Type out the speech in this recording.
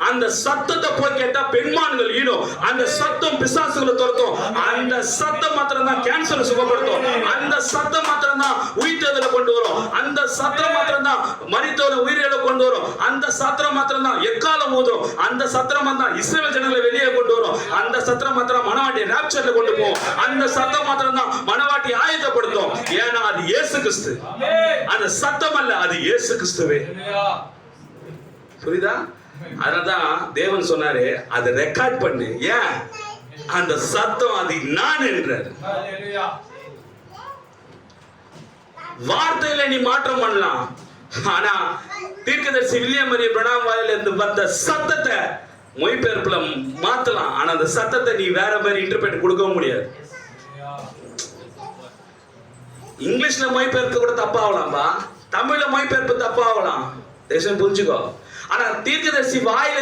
அந்த சத்தத்தை போய் கேட்டா பெண்மான்கள் ஈடும். அந்த சத்தம் பிசாசுகளை துரத்தும். அந்த சத்தம் மாத்திரம் தான் கேன்சரை சுகப்படுத்தும். அந்த சத்தம் மாத்திரம் தான் உயிர்த்தெழுதலை கொண்டு வரும். அந்த சத்தம் மாத்திரம் தான் மரித்தோரை உயிரிழை கொண்டு வரும். அந்த சத்திரம் மாத்திரம் தான் எக்காலம் ஊதும். அந்த சத்திரம் தான் இஸ்ரவேல் ஜனங்களை வெளியே கொண்டு வரும். அந்த சத்திரம் மாத்திரம் மனவாட்டியை ராப்சர்ல கொண்டு போகும். அந்த சத்தம் மாத்திரம் தான் மனவாட்டி ஆயத்தப்படுத்தும். ஏன்னா அது இயேசு கிறிஸ்து. அந்த சத்தம் அல்ல, அது இயேசு கிறிஸ்துவே. புரியுதா? அதனால்தான் தேவன் சொன்னாரு அதை ரெக்கார்ட் பண்ணு. ஏன்? அந்த சத்தம் அது நான் என்றார். வார்த்தையில நீ மாற்றம் பண்ணலாம், ஆனா தீர்க்கதரிசி வில்லியம் மரிய பிரணாம் வாயில இருந்து வந்த சத்தத்தை மொழிபெயர்ப்புல மாத்தலாம். ஆனா அந்த சத்தத்தை நீ வேற மாதிரி இன்டர்பிரேட் கொடுக்க முடியாது. இங்கிலீஷ்ல மொழிபெயர்ப்பு கூட தப்பாகலாம்பா, தமிழ்ல மொழிபெயர்ப்பு தப்பாகலாம். தேசம் புரிஞ்சுக்கோ. ஆனா தீர்க்கதரிசி வாயில